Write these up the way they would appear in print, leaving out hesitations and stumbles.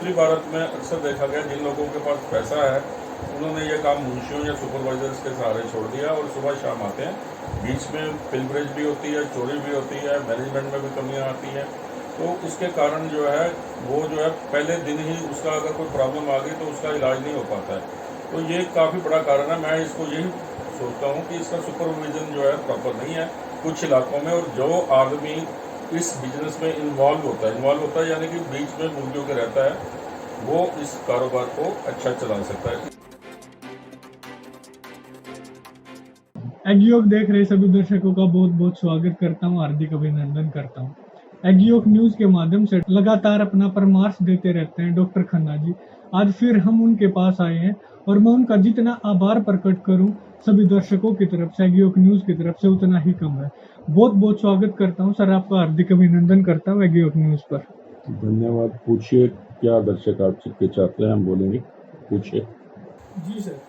उत्तरी भारत में अक्सर देखा गया जिन लोगों के पास पैसा है उन्होंने ये काम मुंशियों या सुपरवाइजर्स के सहारे छोड़ दिया और सुबह शाम आते हैं। बीच में पिलफरेज भी होती है, चोरी भी होती है, मैनेजमेंट में भी कमियां आती हैं। तो इसके कारण जो है वो जो है पहले दिन ही उसका अगर कोई प्रॉब्लम आ गई तो उसका इलाज नहीं हो पाता है। तो ये काफ़ी बड़ा कारण है। मैं इसको यही सोचता हूँ कि इसका सुपरविजन जो है प्रॉपर नहीं है कुछ इलाकों में। और जो आदमी इस बिजनेस में इन्वॉल्व होता है यानी कि बीच में मुर्गियों के रहता है, वो इस कारोबार को अच्छा चला सकता है। एग्रीयोग देख रहे सभी दर्शकों का बहुत बहुत स्वागत करता हूं, हार्दिक अभिनंदन करता हूं। एग्रीयोग न्यूज के माध्यम से लगातार अपना परामर्श देते रहते हैं डॉक्टर खन्ना जी। आज फिर हम उनके पास आए हैं और मैं उनका जितना आभार प्रकट करूं सभी दर्शकों की तरफ से, एग्रीयोग न्यूज की तरफ से, उतना ही कम है। बहुत बहुत स्वागत करता हूँ सर, आपका हार्दिक अभिनंदन करता हूँ एग्रीयोग न्यूज पर। धन्यवाद। पूछिए क्या दर्शक आपसे चाहते हैं, हम बोलेंगे, पूछिए। जी सर,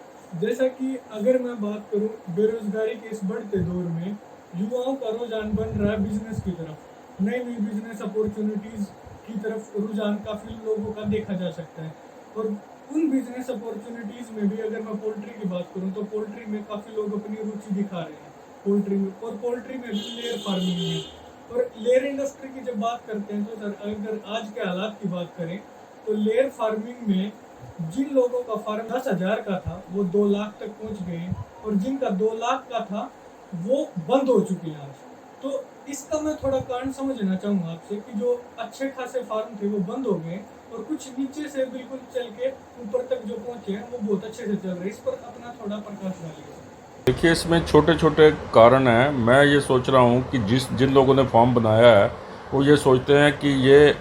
जैसा कि अगर मैं बात करूं बेरोजगारी के इस बढ़ते दौर में युवाओं का रुझान बन रहा है बिजनेस की तरफ, नई नई बिजनेस अपॉर्चुनिटीज की तरफ रुझान काफी लोगों का देखा जा सकता है। और उन बिजनेस अपॉर्चुनिटीज में भी अगर मैं पोल्ट्री की बात करूं तो पोल्ट्री में काफी लोग अपनी रुचि दिखा रहे हैं पोल्ट्री में, और पोल्ट्री में भी लेयर फार्मिंग में। और लेयर इंडस्ट्री की जब बात करते हैं तो सर अगर आज के हालात की बात करें तो लेयर फार्मिंग में जिन लोगों का फार्म 10,000 का था वो 2 लाख तक पहुंच गए, और जिनका 2 लाख का था वो बंद हो चुके हैं आज। तो इसका मैं थोड़ा कारण समझना चाहूंगा आपसे कि जो अच्छे खासे फार्म थे वो बंद हो गए और कुछ नीचे से बिल्कुल चल के ऊपर तक जो पहुंचे हैं वो बहुत अच्छे से चल रहे हैं। इस पर अपना थोड़ा प्रकाश डालिए। देखिए, इसमें छोटे छोटे कारण हैं। मैं ये सोच रहा हूँ कि जिन लोगों ने फॉर्म बनाया है वो ये सोचते हैं कि ये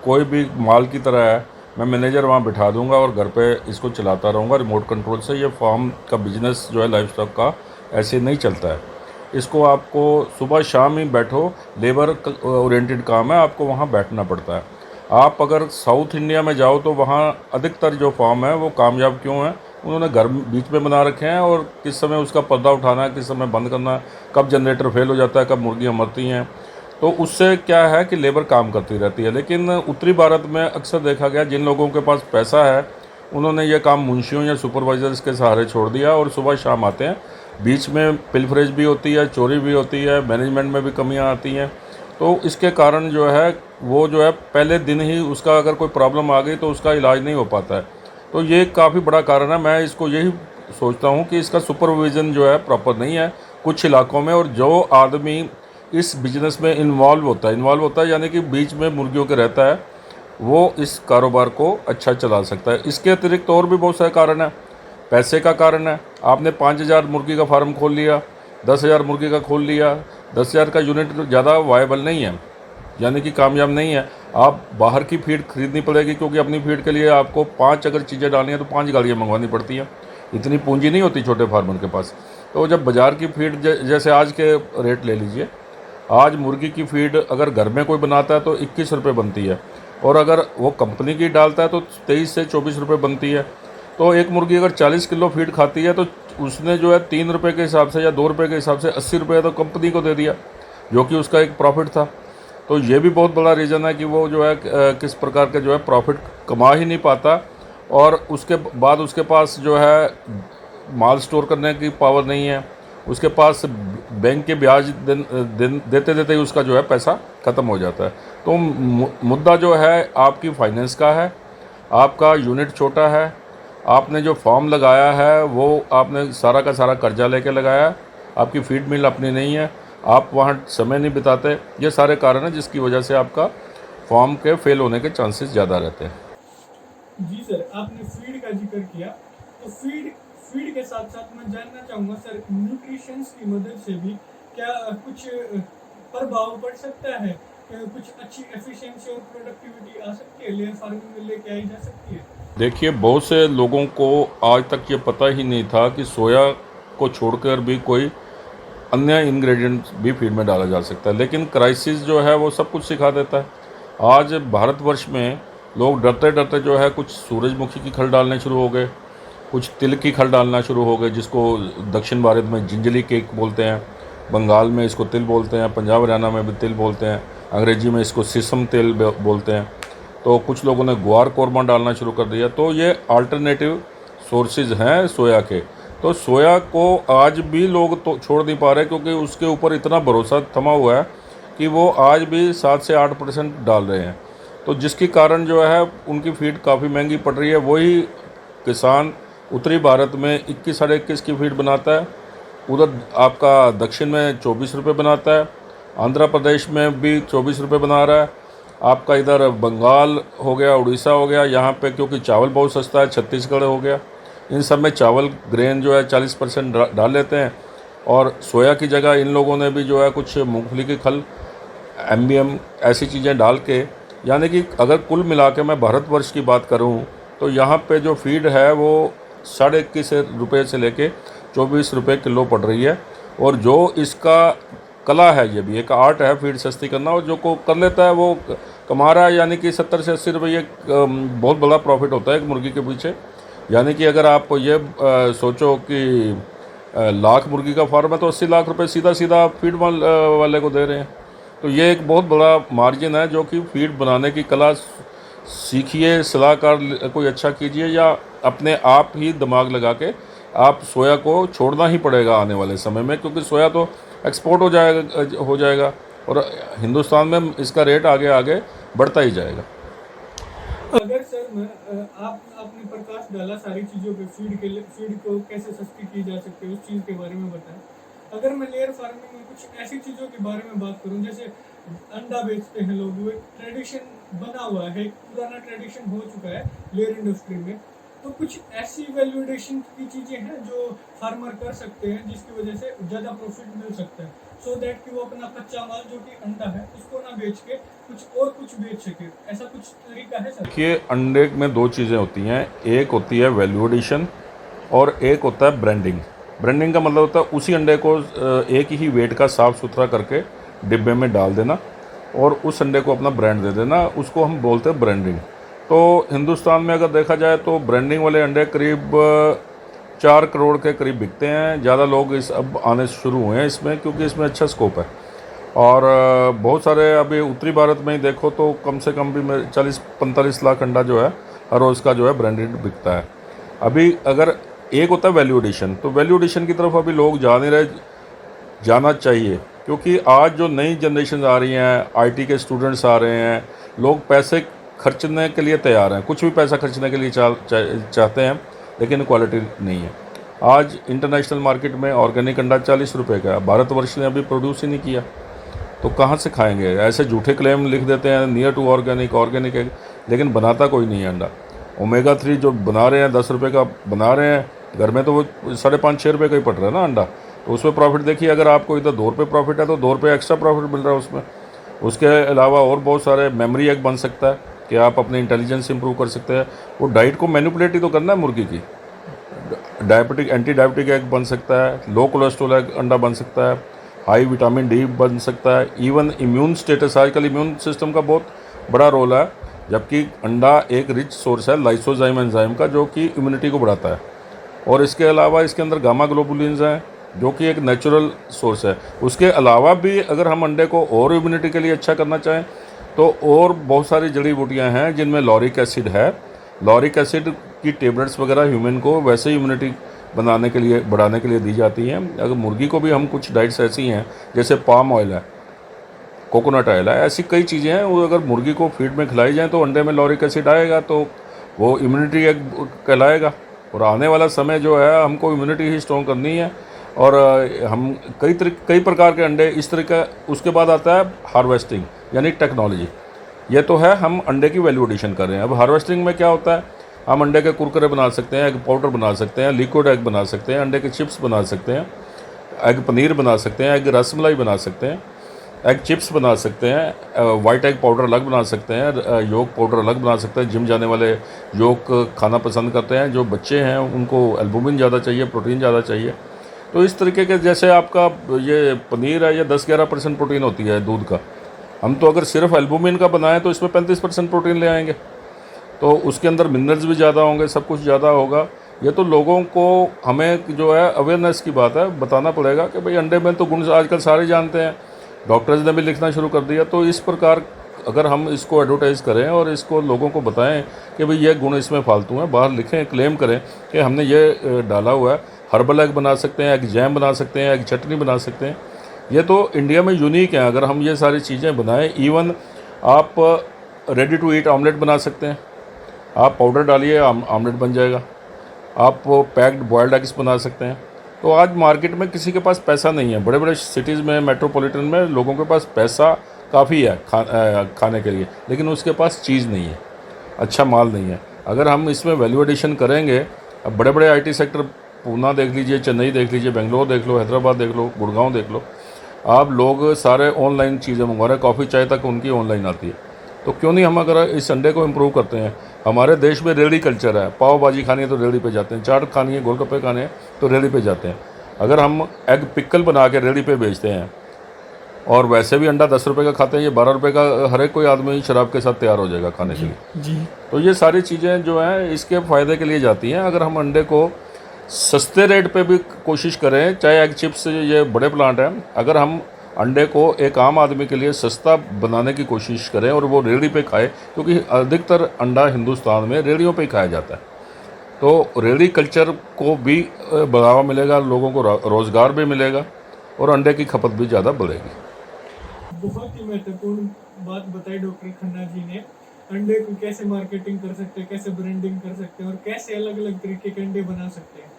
कोई भी माल की तरह है, मैं मैनेजर वहाँ बिठा दूंगा और घर पे इसको चलाता रहूँगा रिमोट कंट्रोल से। ये फार्म का बिजनेस जो है लाइफ स्टॉक का ऐसे नहीं चलता है। इसको आपको सुबह शाम ही बैठो, लेबर ओरिएंटेड काम है, आपको वहाँ बैठना पड़ता है। आप अगर साउथ इंडिया में जाओ तो वहाँ अधिकतर जो फार्म है वो कामयाब क्यों है, उन्होंने घर बीच में बना रखे हैं और किस समय उसका पर्दा उठाना है, किस समय बंद करना है, कब जनरेटर फेल हो जाता है, कब मुर्गियाँ मरती हैं। तो उससे क्या है कि लेबर काम करती रहती है। लेकिन उत्तरी भारत में अक्सर देखा गया जिन लोगों के पास पैसा है उन्होंने ये काम मुंशियों या सुपरवाइजर्स के सहारे छोड़ दिया और सुबह शाम आते हैं। बीच में पिलफरेज भी होती है, चोरी भी होती है, मैनेजमेंट में भी कमियां आती हैं। तो इसके कारण जो है वो जो है पहले दिन ही उसका अगर कोई प्रॉब्लम आ गई तो उसका इलाज नहीं हो पाता है। तो ये काफ़ी बड़ा कारण है। मैं इसको यही सोचता हूँ कि इसका सुपरविज़न जो है प्रॉपर नहीं है कुछ इलाकों में। और जो आदमी इस बिजनेस में इन्वॉल्व होता है यानी कि बीच में मुर्गियों के रहता है, वो इस कारोबार को अच्छा चला सकता है। इसके अतिरिक्त और भी बहुत सारे कारण हैं। पैसे का कारण है। आपने 5,000 मुर्गी का फार्म खोल लिया, 10,000 मुर्गी का खोल लिया, 10,000 का यूनिट ज़्यादा वायबल नहीं है, यानी कि कामयाब नहीं है। आप बाहर की फीड खरीदनी पड़ेगी क्योंकि अपनी फीड के लिए आपको 5 अगर चीज़ें डालनी है तो 5 गाड़ियाँ मंगवानी पड़ती हैं। इतनी पूंजी नहीं होती छोटे फार्मर के पास। तो जब बाज़ार की फीड जैसे आज के रेट ले लीजिए, आज मुर्गी की फीड अगर घर में कोई बनाता है तो 21 रुपये बनती है, और अगर वो कंपनी की डालता है तो 23 से 24 रुपये बनती है। तो एक मुर्गी अगर 40 किलो फीड खाती है तो उसने जो है 3 रुपये के हिसाब से या 2 रुपये के हिसाब से 80 रुपये तो कंपनी को दे दिया, जो कि उसका एक प्रॉफिट था। तो ये भी बहुत बड़ा रीज़न है कि वो जो है किस प्रकार के जो है प्रॉफिट कमा ही नहीं पाता, और उसके बाद उसके पास जो है माल स्टोर करने की पावर नहीं है, उसके पास बैंक के ब्याज देते देते ही उसका जो है पैसा ख़त्म हो जाता है। तो मुद्दा जो है आपकी फाइनेंस का है, आपका यूनिट छोटा है, आपने जो फॉर्म लगाया है वो आपने सारा का सारा कर्जा लेके लगाया है, आपकी फीड मिल अपनी नहीं है, आप वहाँ समय नहीं बिताते। ये सारे कारण हैं जिसकी वजह से आपका फॉर्म के फेल होने के चांसेस ज़्यादा रहते हैं। जी सर, आपने फीड का जिक्र किया तो फीड के साथ साथ मैं जानना चाहूँगा सर, न्यूट्रिशंस की मदद से भी क्या कुछ प्रभाव पड़ सकता है, कुछ अच्छी एफिशिएंसी और प्रोडक्टिविटी आ सकती है, लेयर फार्मिंग में लेके आई जा सकती है? देखिए, बहुत से लोगों को आज तक ये पता ही नहीं था कि सोया को छोड़कर भी कोई अन्य इंग्रेडिएंट्स भी फीड में डाला जा सकता है। लेकिन क्राइसिस जो है वो सब कुछ सिखा देता है। आज भारतवर्ष में लोग डरते डरते जो है कुछ सूरजमुखी की खल डालने शुरू हो गए, कुछ तिल की खल डालना शुरू हो गए, जिसको दक्षिण भारत में जिंजली केक बोलते हैं, बंगाल में इसको तिल बोलते हैं, पंजाब हरियाणा में भी तिल बोलते हैं, अंग्रेजी में इसको सिसम तेल बोलते हैं। तो कुछ लोगों ने ग्वार कोरमा डालना शुरू कर दिया। तो ये अल्टरनेटिव सोर्सेज हैं सोया के। तो सोया को आज भी लोग तो छोड़ नहीं पा रहे, क्योंकि उसके ऊपर इतना भरोसा थमा हुआ है कि वो आज भी 7 से 8% डाल रहे हैं। तो जिसके कारण जो है उनकी फीड काफ़ी महंगी पड़ रही है। वही किसान उत्तरी भारत में 21 साढ़े 21 की फीड बनाता है, उधर आपका दक्षिण में 24 रुपये बनाता है, आंध्र प्रदेश में भी 24 रुपये बना रहा है, आपका इधर बंगाल हो गया, उड़ीसा हो गया, यहाँ पे क्योंकि चावल बहुत सस्ता है, छत्तीसगढ़ हो गया, इन सब में चावल ग्रेन जो है 40% डाल लेते हैं। और सोया की जगह इन लोगों ने भी जो है कुछ मूंगफली की खल, एमबीएम ऐसी चीज़ें डाल के, यानी कि अगर कुल मिला के मैं भारतवर्ष की बात करूं तो यहाँ पे जो फीड है वो 21.5 रुपये से लेके 24 रुपये किलो पड़ रही है। और जो इसका कला है, ये भी एक आर्ट है फीड सस्ती करना, और जो को कर लेता है वो कमा रहा है, यानी कि 70 से 80 रुपये बहुत बड़ा प्रॉफिट होता है एक मुर्गी के पीछे। यानी कि अगर आप ये सोचो कि लाख मुर्गी का फार्म है तो 80 लाख रुपए सीधा सीधा फीड वाले को दे रहे हैं। तो ये एक बहुत बड़ा मार्जिन है, जो कि फीड बनाने की कला सीखिए, सलाहकार कोई अच्छा कीजिए, या अपने आप ही दिमाग लगा के आप सोया को छोड़ना ही पड़ेगा आने वाले समय में, क्योंकि सोया तो एक्सपोर्ट हो जाएगा और हिंदुस्तान में इसका रेट आगे आगे बढ़ता ही जाएगा। अगर सर मैं आपने प्रकाश डाला सारी चीज़ों पे, फीड को कैसे सस्ती की जा सकती है उस चीज़ के बारे में बताएं। अगर मैं लेयर फार्मिंग में कुछ ऐसी चीज़ों के बारे में बात करूं, जैसे अंडा बेचते हैं लोग, वो एक ट्रेडिशन बना हुआ है, एक पुराना ट्रेडिशन हो चुका है लेयर इंडस्ट्री में, तो कुछ ऐसी वैल्यूएशन की चीज़ें हैं जो फार्मर कर सकते हैं जिसकी वजह से ज़्यादा प्रॉफिट मिल सकता है, सो दैट कि वो अपना कच्चा माल जो कि अंडा है उसको ना बेच के कुछ बेच सके। ऐसा कुछ तरीका है सर? देखिए, अंडे में दो चीज़ें होती हैं, एक होती है वैल्यू एडिशन और एक होता है ब्रांडिंग। ब्रांडिंग का मतलब होता है उसी अंडे को एक ही वेट का साफ़ सुथरा करके डिब्बे में डाल देना और उस अंडे को अपना ब्रांड दे देना, उसको हम बोलते हैं ब्रांडिंग। तो हिंदुस्तान में अगर देखा जाए तो ब्रांडिंग वाले अंडे करीब 4 करोड़ के करीब बिकते हैं। ज़्यादा लोग इस अब आने शुरू हुए हैं इसमें, क्योंकि इसमें अच्छा स्कोप है। और बहुत सारे अभी उत्तरी भारत में ही देखो तो कम से कम भी 40-45 लाख अंडा जो है हर रोज़ का जो है ब्रांडेड बिकता है। अभी अगर एक होता है वैल्यू एडिशन, तो वैल्यू एडिशन की तरफ अभी लोग जा नहीं रहे, जाना चाहिए, क्योंकि आज जो नई जनरेशन आ रही हैं, आईटी के स्टूडेंट्स आ रहे हैं, लोग पैसे खर्चने के लिए तैयार हैं, कुछ भी पैसा खर्चने के लिए चाहते हैं, लेकिन क्वालिटी नहीं है। आज इंटरनेशनल मार्केट में ऑर्गेनिक अंडा 40 रुपये का है, भारतवर्ष ने अभी प्रोड्यूस ही नहीं किया, तो कहाँ से खाएंगे? ऐसे झूठे क्लेम लिख देते हैं नियर टू ऑर्गेनिक है, लेकिन बनाता कोई नहीं है अंडा। ओमेगा 3 जो बना रहे हैं 10 रुपये का बना रहे हैं, घर में तो वो 5.5-6 रुपये का ही पड़ रहा है ना अंडा, तो उसमें प्रॉफिट देखिए। अगर आपको इधर 2 रुपये प्रॉफिट है तो 2 रुपये एक्स्ट्रा प्रॉफिट मिल रहा है उसमें। उसके अलावा और बहुत सारे मेमोरी एग बन सकता है कि आप अपने इंटेलिजेंस इंप्रूव कर सकते हैं। वो डाइट को मैनिपुलेट ही तो करना है मुर्गी की। डायबिटिक एंटी डायबिटिक एग बन सकता है, लो कोलेस्ट्रॉल एग अंडा बन सकता है, हाई विटामिन डी बन सकता है, इवन इम्यून स्टेटस, आजकल इम्यून सिस्टम का बहुत बड़ा रोल है, जबकि अंडा एक रिच सोर्स है लाइसोजाइम एंजाइम का, जो कि इम्यूनिटी को बढ़ाता है। और इसके अलावा इसके अंदर गामा ग्लोबुलिन्स हैं, जो कि एक नेचुरल सोर्स है। उसके अलावा भी अगर हम अंडे को और इम्यूनिटी के लिए अच्छा करना चाहें तो और बहुत सारी जड़ी बूटियाँ हैं जिनमें लॉरिक एसिड है। लॉरिक एसिड की टेबलेट्स वगैरह ह्यूमन को वैसे ही इम्यूनिटी बढ़ाने के लिए दी जाती हैं। अगर मुर्गी को भी हम कुछ डाइट्स ऐसी हैं, जैसे पाम ऑयल है, कोकोनट ऑयल है, ऐसी कई चीज़ें हैं, वो अगर मुर्गी को फीड में खिलाई जाए तो अंडे में लॉरिक एसिड आएगा, तो वो इम्यूनिटी एग कहलाएगा। और आने वाला समय जो है हमको इम्यूनिटी ही स्ट्रॉन्ग करनी है। और हम कई प्रकार के अंडे इस तरीके। उसके बाद आता है हार्वेस्टिंग, यानी टेक्नोलॉजी। ये तो है हम अंडे की वैल्यू एडिशन कर रहे हैं। अब हार्वेस्टिंग में क्या होता है, हम अंडे के कुरकुरे बना सकते हैं, एग पाउडर बना सकते हैं, लिक्विड एग बना सकते हैं, अंडे के चिप्स बना सकते हैं, एग पनीर बना सकते हैं, एग रसमलाई बना सकते हैं, एग चिप्स बना सकते हैं, वाइट एग पाउडर अलग बना सकते हैं, योग पाउडर अलग बना सकते हैं। जिम जाने वाले योग खाना पसंद करते हैं, जो बच्चे हैं उनको एल्बुमिन ज़्यादा चाहिए, प्रोटीन ज़्यादा चाहिए। तो इस तरीके के, जैसे आपका ये पनीर है, ये 10-11% प्रोटीन होती है दूध का, हम तो अगर सिर्फ एल्बुमिन का बनाएं तो इसमें 35% प्रोटीन ले आएंगे, तो उसके अंदर मिनरल्स भी ज़्यादा होंगे, सब कुछ ज़्यादा होगा। ये तो लोगों को, हमें जो है अवेयरनेस की बात है, बताना पड़ेगा कि भाई अंडे में तो गुण आजकल सारे जानते हैं, डॉक्टर्स ने भी लिखना शुरू कर दिया। तो इस प्रकार अगर हम इसको एडवर्टाइज़ करें और इसको लोगों को बताएं कि भाई ये गुण इसमें फालतू हैं, बाहर लिखें, क्लेम करें कि हमने ये डाला हुआ है, हर्बल एग बना सकते हैं, एग जैम बना सकते हैं, एग चटनी बना सकते हैं, ये तो इंडिया में यूनिक है। अगर हम ये सारी चीज़ें बनाएं, इवन आप रेडी टू ईट ऑमलेट बना सकते हैं, आप पाउडर डालिए आमलेट बन जाएगा, आप पैक्ड बॉयल्ड एग्स बना सकते हैं। तो आज मार्केट में किसी के पास पैसा नहीं है, बड़े बड़े सिटीज़ में, मेट्रोपॉलिटन में लोगों के पास पैसा काफ़ी है खाने के लिए, लेकिन उसके पास चीज़ नहीं है, अच्छा माल नहीं है। अगर हम इसमें वैल्यू एडिशन करेंगे, अब बड़े बड़े आईटी सेक्टर, पूना देख लीजिए, चेन्नई देख लीजिए, बेंगलोर देख लो, हैदराबाद देख लो, गुड़गांव देख लो, आप लोग सारे ऑनलाइन चीज़ें मंगवा रहे हैं, कॉफ़ी चाय तक उनकी ऑनलाइन आती है। तो क्यों नहीं हम अगर इस अंडे को इम्प्रूव करते हैं। हमारे देश में रेहड़ी कल्चर है, पाव भाजी खानी है तो रेहड़ी पे जाते हैं, चाट खानी है, गोलगप्पे खाने हैं तो रेहड़ी पे जाते हैं। अगर हम एग पिकल बना के रेहड़ी पे बेचते हैं, और वैसे भी अंडा 10 रुपये का खाते हैं, ये 12 रुपये का हर एक कोई आदमी शराब के साथ तैयार हो जाएगा खाने के लिए। जी। तो ये सारी चीज़ें जो हैं इसके फ़ायदे के लिए जाती हैं। अगर हम अंडे को सस्ते रेट पे भी कोशिश करें, चाहे एग चिप्स, ये बड़े प्लांट हैं, अगर हम अंडे को एक आम आदमी के लिए सस्ता बनाने की कोशिश करें और वो रेहड़ी पे खाए, क्योंकि अधिकतर अंडा हिंदुस्तान में रेहड़ियों पे ही खाया जाता है, तो रेहड़ी कल्चर को भी बढ़ावा मिलेगा, लोगों को रोज़गार भी मिलेगा और अंडे की खपत भी ज़्यादा बढ़ेगी। बहुत ही महत्वपूर्ण बात बताई डॉक्टर खन्ना जी ने। अंडे को कैसे मार्केटिंग कर सकते हैं, कैसे ब्रांडिंग कर सकते हैं और कैसे अलग अलग तरीके के अंडे बना सकते हैं।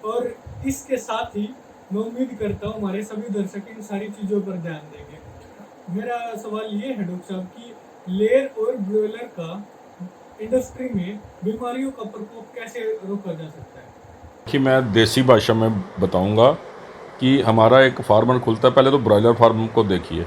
और इसके साथ ही मैं उम्मीद करता हूँ हमारे सभी दर्शक इन सारी चीज़ों पर ध्यान देंगे। मेरा सवाल ये है डॉक्टर साहब कि लेयर और ब्रॉयलर का इंडस्ट्री में बीमारियों का प्रकोप कैसे रोका जा सकता है? कि मैं देसी भाषा में बताऊंगा कि हमारा एक फार्मर खुलता है, पहले तो ब्रॉयलर फार्म को देखिए,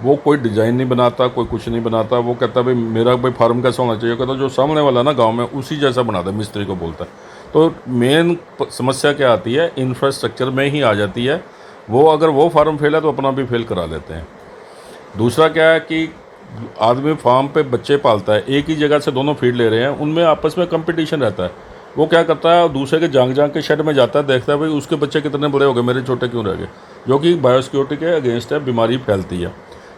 वो कोई डिज़ाइन नहीं बनाता, कोई कुछ नहीं बनाता, वो कहता है भाई मेरा भाई फार्म कैसा होना चाहिए, कहता जो सामने वाला ना गांव में उसी जैसा बना दे, मिस्त्री को बोलता है। तो मेन समस्या क्या आती है, इंफ्रास्ट्रक्चर में ही आ जाती है। वो अगर वो फार्म फेल है तो अपना भी फेल करा लेते हैं। दूसरा क्या है कि आदमी फार्म पे बच्चे पालता है, एक ही जगह से दोनों फीड ले रहे हैं, उनमें आपस में कंपटीशन रहता है। वो क्या करता है, दूसरे के जांग के शेड में जाता है, देखता है भाई उसके बच्चे कितने बड़े हो गए, मेरे छोटे क्यों रह गए, जो कि बायोसिक्योरिटी के अगेंस्ट है, बीमारी फैलती है।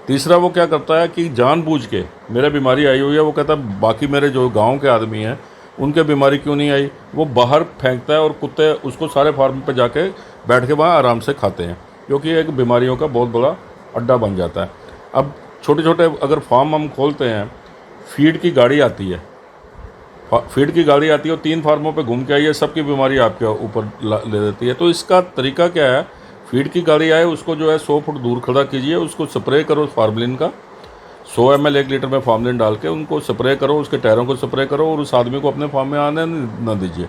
तीसरा वो क्या करता है कि जानबूझ के, मेरे बीमारी आई हुई है, वो कहता है बाकी मेरे जो गाँव के आदमी हैं उनके बीमारी क्यों नहीं आई, वो बाहर फेंकता है और कुत्ते उसको सारे फार्म पे जाके बैठ के वहाँ आराम से खाते हैं, क्योंकि एक बीमारियों का बहुत बड़ा अड्डा बन जाता है। अब छोटे छोटे अगर फार्म हम खोलते हैं, फीड की गाड़ी आती है, फीड की गाड़ी आती है और 3 फार्मों पे घूम के आई है, सबकी बीमारी आपके ऊपर ले देती है। तो इसका तरीका क्या है, फीड की गाड़ी आए उसको जो है 100 फुट दूर खड़ा कीजिए, उसको स्प्रे करो फार्मलिन का, 100 ml 1 लीटर में फार्मलिन डाल के उनको स्प्रे करो, उसके टायरों को स्प्रे करो और उस आदमी को अपने फार्म में आने न दीजिए।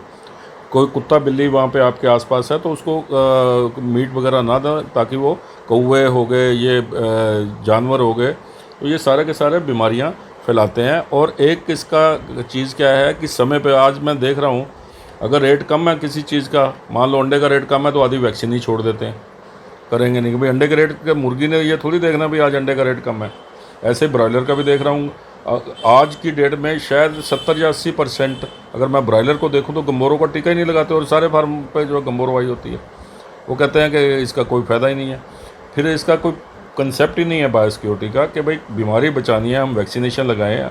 कोई कुत्ता बिल्ली वहाँ पे आपके आसपास है तो उसको मीट वगैरह ना दें, ताकि वो कौवे हो गए, ये जानवर हो गए, तो ये सारे के सारे बीमारियाँ फैलाते हैं। और एक इसका चीज़ क्या है कि समय पे आज मैं देख रहा हूँ, अगर रेट कम है किसी चीज़ का, मान लो अंडे का रेट कम है तो आधी वैक्सीन ही छोड़ देते हैं, करेंगे नहीं कि भाई अंडे के रेट, मुर्गी ने ये थोड़ी देखना भाई आज अंडे का रेट कम है। ऐसे ब्रॉयलर का भी देख रहा हूँ, आज की डेट में शायद 70 या 80% अगर मैं ब्रॉयलर को देखूँ तो गम्बोरों का टीका ही नहीं लगाते, और सारे फार्म पे जो गम्बोरो आई होती है, वो कहते हैं कि इसका कोई फ़ायदा ही नहीं है। फिर इसका कोई कंसेप्ट ही नहीं है बायोसिक्योरिटी का कि भाई बीमारी बचानी है, हम वैक्सीनेशन लगाएं,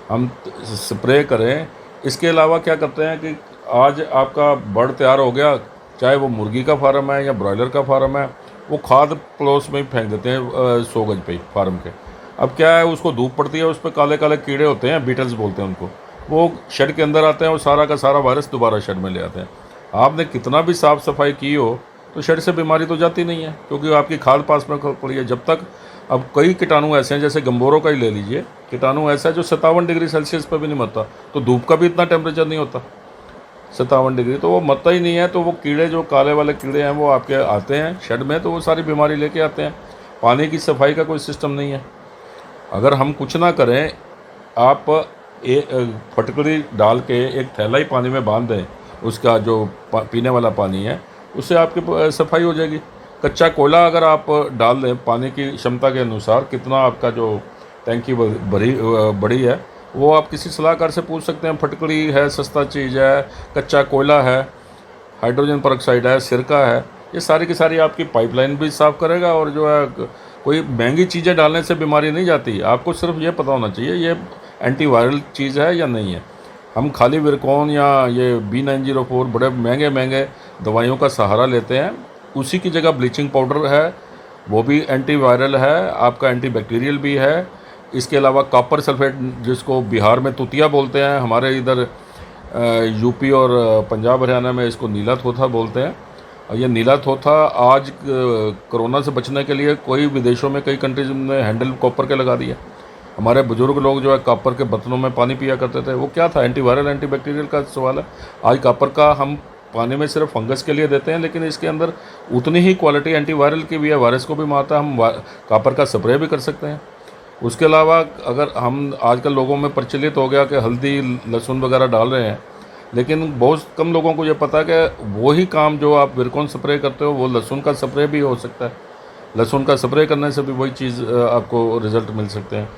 हम स्प्रे करें। इसके अलावा क्या करते हैं कि आज आपका बर्ड तैयार हो गया, चाहे वो मुर्गी का फार्म है या ब्रॉयलर का फार्म है, वो खाद पड़ोस में ही फेंक देते हैं 100 गज पे फार्म के। अब क्या है, उसको धूप पड़ती है, उस पर काले काले कीड़े होते हैं, बीटल्स बोलते हैं उनको, वो शेड के अंदर आते हैं और सारा का सारा वायरस दोबारा शेड में ले आते हैं। आपने कितना भी साफ़ सफाई की हो तो शेड से बीमारी तो जाती नहीं है, क्योंकि आपकी खाद पास में पड़ी है। जब तक, अब कई कीटाणु ऐसे हैं, जैसे गम्बोरों का ही ले लीजिए, कीटाणु ऐसा है जो 57 डिग्री सेल्सियस पर भी नहीं मरता, तो धूप का भी इतना टेम्परेचर नहीं होता 57 डिग्री, तो वो मरता ही नहीं है। तो वो कीड़े, जो काले वाले कीड़े हैं, वो आपके आते हैं शेड में, तो वो सारी बीमारी लेके आते हैं। पानी की सफाई का कोई सिस्टम नहीं है। अगर हम कुछ ना करें, आप फटकड़ी डाल के एक थैला ही पानी में बांध दें, उसका जो पीने वाला पानी है, उससे आपकी सफाई हो जाएगी। कच्चा कोयला अगर आप डाल दें पानी की क्षमता के अनुसार, कितना आपका जो टैंकी बड़ी है, वो आप किसी सलाहकार से पूछ सकते हैं। फटकड़ी है, सस्ता चीज़ है, कच्चा कोयला है, हाइड्रोजन परऑक्साइड है, सिरका है, ये सारी की सारी आपकी पाइपलाइन भी साफ़ करेगा और जो है कोई महंगी चीज़ें डालने से बीमारी नहीं जाती। आपको सिर्फ ये पता होना चाहिए ये एंटीवायरल चीज़ है या नहीं है। हम खाली विरकॉन या ये B904 बड़े महंगे महंगे दवाइयों का सहारा लेते हैं, उसी की जगह ब्लीचिंग पाउडर है, वो भी एंटीवायरल है, आपका एंटीबैक्टीरियल भी है। इसके अलावा कॉपर सल्फेट, जिसको बिहार में तुतिया बोलते हैं, हमारे इधर यूपी और पंजाब हरियाणा में इसको नीला थोथा बोलते हैं। और ये नीला थोथा आज कोरोना से बचने के लिए कोई विदेशों में कई कंट्रीज में हैंडल कॉपर के लगा दिया। हमारे बुजुर्ग लोग जो है कॉपर के बर्तनों में पानी पिया करते थे, वो क्या था, एंटीवायरल एंटीबैक्टीरियल का सवाल है। आज कॉपर का हम पानी में सिर्फ फंगस के लिए देते हैं, लेकिन इसके अंदर उतनी ही क्वालिटी एंटीवायरल की भी है, वायरस को भी मारता है। हम कॉपर का स्प्रे भी कर सकते हैं। उसके अलावा अगर हम आजकल लोगों में प्रचलित हो गया कि हल्दी लहसुन वगैरह डाल रहे हैं, लेकिन बहुत कम लोगों को ये पता है कि वही काम जो आप विरकॉन स्प्रे करते हो वो लहसुन का स्प्रे भी हो सकता है। लहसुन का स्प्रे करने से भी वही चीज़ आपको रिज़ल्ट मिल सकते हैं।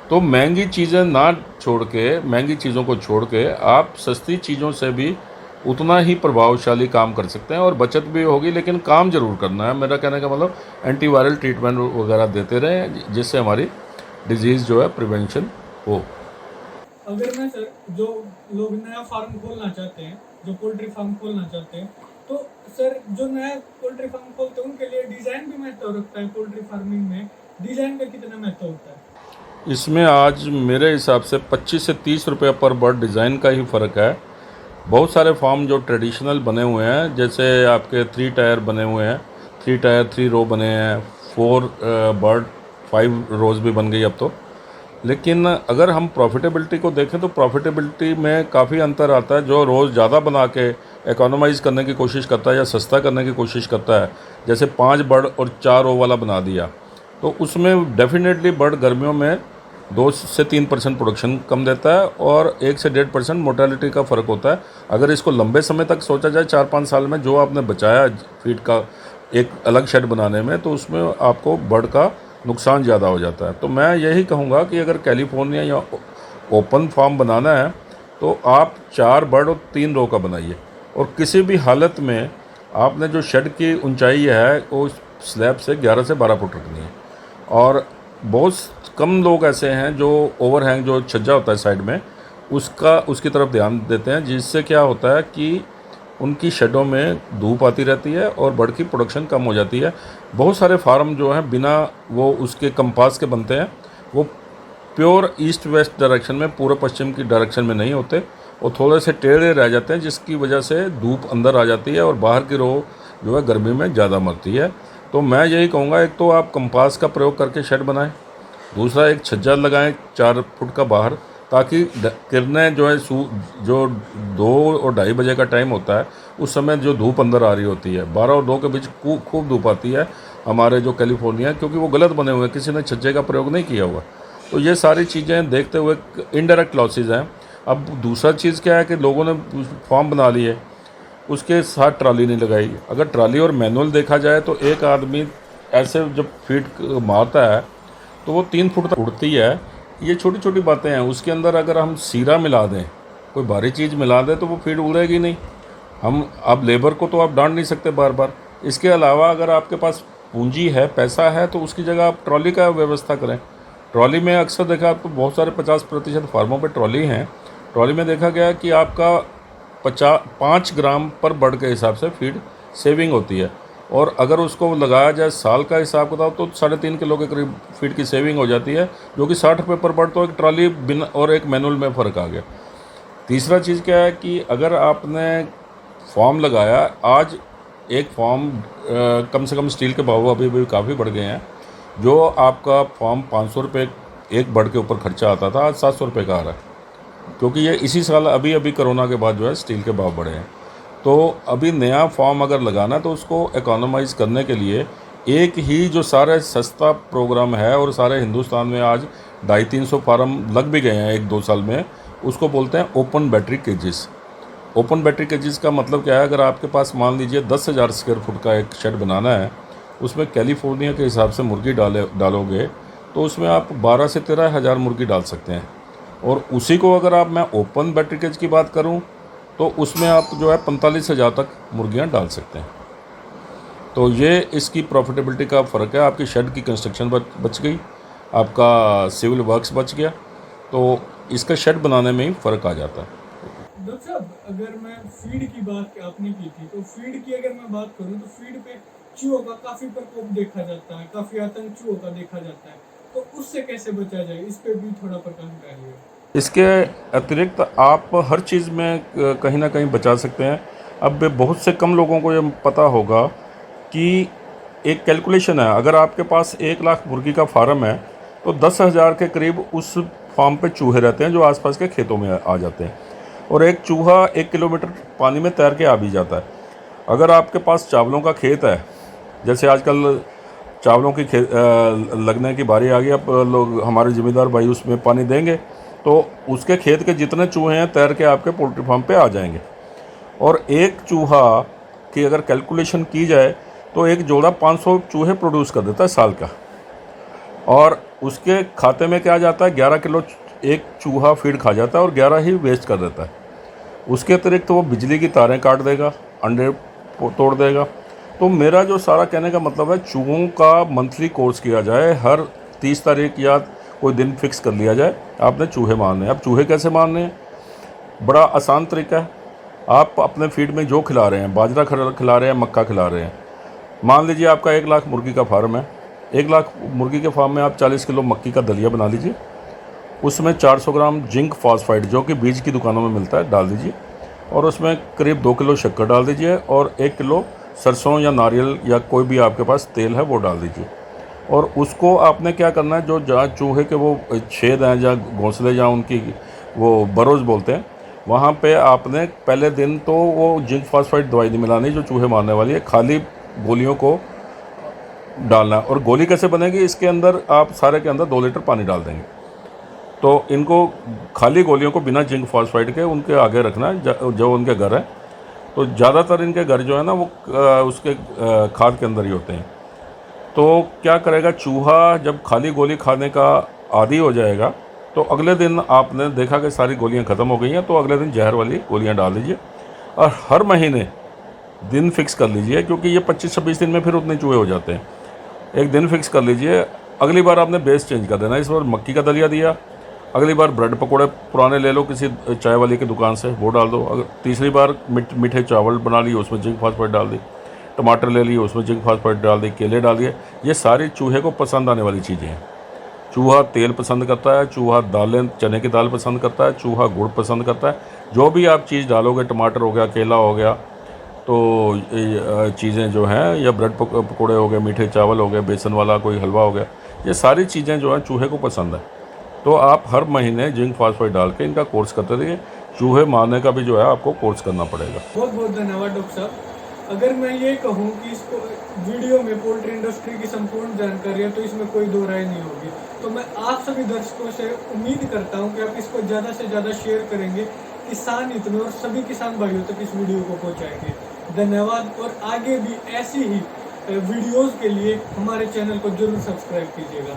तो महंगी चीज़ें ना छोड़ के, महंगी चीज़ों को छोड़ के आप सस्ती चीज़ों से भी उतना ही प्रभावशाली काम कर सकते हैं और बचत भी होगी, लेकिन काम ज़रूर करना है। मेरा कहने का मतलब एंटीवायरल ट्रीटमेंट वगैरह देते रहें, जिससे हमारी डिजीज़ जो है प्रिवेंशन हो। अगर मैं सर, जो लोग नया फार्म खोलना चाहते हैं, जो पोल्ट्री फार्म खोलना चाहते हैं, तो सर जो नया पोल्ट्री फार्म खोलते हैं उनके लिए डिज़ाइन भी महत्व रखता है। पोल्ट्री फार्मिंग में डिज़ाइन का कितना महत्व होता है? इसमें आज मेरे हिसाब से 25 से 30 रुपये पर बर्ड डिज़ाइन का ही फ़र्क है। बहुत सारे फार्म जो ट्रेडिशनल बने हुए हैं, जैसे आपके 3 टायर बने हुए हैं, 3 टायर 3 रो बने हैं, 4 बर्ड 5 रोज़ भी बन गई अब तो। लेकिन अगर हम प्रॉफिटेबिलिटी को देखें तो प्रॉफिटेबिलिटी में काफ़ी अंतर आता है। जो रोज़ ज़्यादा बना के इकोनॉमाइज़ करने की कोशिश करता है या सस्ता करने की कोशिश करता है, जैसे 5 बर्ड और 4 रो वाला बना दिया, तो उसमें डेफिनेटली बर्ड गर्मियों में 2 से 3% प्रोडक्शन कम देता है और 1 से 1.5% मोर्टेलिटी का फ़र्क होता है। अगर इसको लंबे समय तक सोचा जाए, 4-5 साल में जो आपने बचाया फीड का एक अलग शेड बनाने में, तो उसमें आपको बर्ड का नुकसान ज़्यादा हो जाता है। तो मैं यही कहूँगा कि अगर कैलिफोर्निया या ओपन फार्म बनाना है तो आप 4 बर्ड और 3 रो का बनाइए, और किसी भी हालत में आपने जो शेड की ऊंचाई है वो स्लैब से 11 से 12 फुट रखनी है। और बहुत कम लोग ऐसे हैं जो ओवरहैंग, जो छज्जा होता है साइड में, उसकी तरफ ध्यान देते हैं, जिससे क्या होता है कि उनकी शेडों में धूप आती रहती है और बर्ड की प्रोडक्शन कम हो जाती है। बहुत सारे फार्म जो हैं बिना वो उसके कंपास के बनते हैं, वो प्योर ईस्ट वेस्ट डायरेक्शन में, पूर्व पश्चिम की डायरेक्शन में नहीं होते, वो थोड़े से टेढ़े रह जाते हैं, जिसकी वजह से धूप अंदर आ जाती है और बाहर की रो जो है गर्मी में ज़्यादा मरती है। तो मैं यही कहूँगा, एक तो आप कंपास का प्रयोग करके शेड बनाएं, दूसरा एक छज्जा लगाएं 4 फुट का बाहर, ताकि किरणें जो है जो 2 और 2:30 बजे का टाइम होता है, उस समय जो धूप अंदर आ रही होती है, 12 और 2 के बीच खूब धूप आती है हमारे जो कैलिफोर्निया, क्योंकि वो गलत बने हुए हैं, किसी ने छज्जे का प्रयोग नहीं किया हुआ। तो ये सारी चीज़ें देखते हुए इनडायरेक्ट लॉसेज हैं। अब दूसरा चीज़ क्या है कि लोगों ने फॉर्म बना लिए, उसके साथ ट्राली नहीं लगाई। अगर ट्राली और मैनुअल देखा जाए तो एक आदमी ऐसे जब फीड मारता है तो वो 3 फुट तक उड़ती है। ये छोटी छोटी बातें हैं। उसके अंदर अगर हम सीरा मिला दें, कोई भारी चीज़ मिला दें, तो वो फीड उड़ेगी नहीं। हम अब लेबर को तो आप डांट नहीं सकते बार बार। इसके अलावा अगर आपके पास पूंजी है, पैसा है, तो उसकी जगह आप ट्रॉली का व्यवस्था करें। ट्रॉली में अक्सर देखा तो बहुत सारे 50% फार्मों पे ट्रॉली हैं। ट्रॉली में देखा गया कि आपका 5 ग्राम पर बर्ड के हिसाब से फीड सेविंग होती है, और अगर उसको लगाया जाए साल का हिसाब किताब तो 3.5 किलो के करीब फीड की सेविंग हो जाती है, जो कि 60 रुपये पर बर्ड। तो एक ट्रॉली बिना और एक मैनुअल में फ़र्क आ गया। तीसरा चीज़ क्या है कि अगर आपने फॉर्म लगाया, आज एक फॉर्म कम से कम स्टील के भाव अभी भी काफ़ी बढ़ गए हैं। जो आपका फॉर्म 500 रुपये एक बर्ड के ऊपर खर्चा आता था, आज 700 रुपये का आ रहा है, क्योंकि ये इसी साल अभी कोरोना के बाद जो है स्टील के भाव बढ़े हैं। तो अभी नया फॉर्म अगर लगाना तो उसको इकोनॉमाइज़ करने के लिए एक ही जो सारे सस्ता प्रोग्राम है, और सारे हिंदुस्तान में आज 250-300 फार्म लग भी गए हैं 1-2 साल में, उसको बोलते हैं ओपन बैटरी केजेस। ओपन बैटरी केजेस का मतलब क्या है, अगर आपके पास मान लीजिए 10,000 स्क्वायर फुट का एक शेड बनाना है, उसमें कैलिफोर्निया के हिसाब से मुर्गी डालोगे तो उसमें आप 12 से 13 हज़ार मुर्गी डाल सकते हैं। और उसी को अगर आप मैं ओपन बैटरी केज की बात करूं तो उसमें आप जो है 45,000 तक मुर्गियां डाल सकते हैं। तो ये इसकी प्रॉफिटेबिलिटी का फ़र्क है। आपकी शेड की कंस्ट्रक्शन बच गई, आपका सिविल वर्क्स बच गया, तो इसका शेड बनाने में ही फ़र्क आ जाता है। डॉक्टर साहब, अगर मैं फीड की बात आपने की थी, तो फीड की अगर मैं बात करूं तो फीड पे चूहों का काफी प्रकोप देखा जाता है, काफी आतंक चूहों का देखा जाता है, तो उससे कैसे बचा जाए, इस पे भी थोड़ा प्रकाश डालिए। इसके अतिरिक्त आप हर चीज़ में कहीं ना कहीं बचा सकते हैं। अब बहुत से कम लोगों को ये पता होगा कि एक कैलकुलेशन है, अगर आपके पास 1 लाख मुर्गी का फार्म है तो 10,000 के करीब उस फार्म पे चूहे रहते हैं जो आसपास के खेतों में आ जाते हैं, और एक चूहा 1 किलोमीटर पानी में तैर के आ भी जाता है। अगर आपके पास चावलों का खेत है, जैसे आजकल चावलों की लगने की बारी आ गई, अब लोग हमारे ज़िम्मेदार भाई उसमें पानी देंगे तो उसके खेत के जितने चूहे हैं तैर के आपके पोल्ट्री फार्म पे आ जाएंगे। और एक चूहा की अगर कैलकुलेशन की जाए तो एक जोड़ा 500 चूहे प्रोड्यूस कर देता है साल का, और उसके खाते में क्या जाता है, 11 किलो एक चूहा फीड खा जाता है और 11 ही वेस्ट कर देता है। उसके अतिरिक्त तो वो बिजली की तारें काट देगा, अंडे तोड़ देगा। तो मेरा जो सारा कहने का मतलब है, चूहों का मंथली कोर्स किया जाए, हर 30 तारीख या कोई दिन फिक्स कर लिया जाए, आपने चूहे मारने हैं। अब चूहे कैसे मारने हैं, बड़ा आसान तरीका है। आप अपने फीड में जो खिला रहे हैं, बाजरा खिला रहे हैं, मक्का खिला रहे हैं, मान लीजिए आपका 1 लाख मुर्गी का फार्म है, 1 लाख मुर्गी के फार्म में आप 40 किलो मक्की का दलिया बना लीजिए, उसमें 400 ग्राम जिंक फॉस्फाइड जो कि बीज की दुकानों में मिलता है डाल दीजिए, और उसमें करीब 2 किलो शक्कर डाल दीजिए, और 1 किलो सरसों या नारियल या कोई भी आपके पास तेल है वो डाल दीजिए। और उसको आपने क्या करना है, जो जहाँ चूहे के वो छेद हैं, जहाँ घोंसले, जहाँ उनकी वो बरोज बोलते हैं, वहाँ पे आपने पहले दिन तो वो जिंक फॉस्फाइड दवाई नहीं मिलानी जो चूहे मारने वाली है, खाली गोलियों को डालना है। और गोली कैसे बनेगी, इसके अंदर आप सारे के अंदर 2 लीटर पानी डाल देंगे। तो इनको खाली गोलियों को बिना जिंक फॉस्फाइड के उनके आगे रखना है जो उनके घर है। तो ज़्यादातर इनके घर जो है ना वो उसके खाद के अंदर ही होते हैं। तो क्या करेगा चूहा, जब खाली गोली खाने का आदी हो जाएगा तो अगले दिन आपने देखा कि सारी गोलियां ख़त्म हो गई हैं, तो अगले दिन जहर वाली गोलियां डाल दीजिए। और हर महीने दिन फिक्स कर लीजिए, क्योंकि ये 25-26 दिन में फिर उतने चूहे हो जाते हैं। एक दिन फिक्स कर लीजिए, अगली बार आपने बेस चेंज कर देना। इस बार मक्की का दलिया दिया, अगली बार ब्रेड पकोड़े पुराने ले लो किसी चाय वाली की दुकान से, वो डाल दो। अगर तीसरी बार मीठे चावल बना लिए, उसमें जिंक फॉस्फेट डाल दी। टमाटर ले लिए, उसमें जिंक फॉस्फेट डाल दी, केले डाल दिए। ये सारी चूहे को पसंद आने वाली चीज़ें हैं। चूहा तेल पसंद करता है, चूहा दालें, चने की दाल पसंद करता है, चूहा गुड़ पसंद करता है। जो भी आप चीज़ डालोगे, टमाटर हो गया, केला हो गया, तो चीज़ें जो हैं, या ब्रेड पकोड़े हो गए, मीठे चावल हो गए, बेसन वाला कोई हलवा हो गया, ये सारी चीज़ें जो हैं चूहे को पसंद है। तो आप हर महीने जिंक फॉस्फेट डाल के इनका कोर्स करते रहिए। चूहे मारने का भी जो है आपको कोर्स करना पड़ेगा। बहुत बहुत धन्यवाद डॉक्टर साहब। अगर मैं ये कहूँ कि इसको वीडियो में पोल्ट्री इंडस्ट्री की संपूर्ण जानकारी है, तो इसमें कोई दो राय नहीं होगी। तो मैं आप सभी दर्शकों से उम्मीद करता हूँ कि आप इसको ज़्यादा से ज़्यादा शेयर करेंगे, किसान हित में, और सभी किसान भाइयों तक इस वीडियो को पहुँचाएंगे। धन्यवाद। और आगे भी ऐसी ही वीडियोज़ के लिए हमारे चैनल को जरूर सब्सक्राइब कीजिएगा।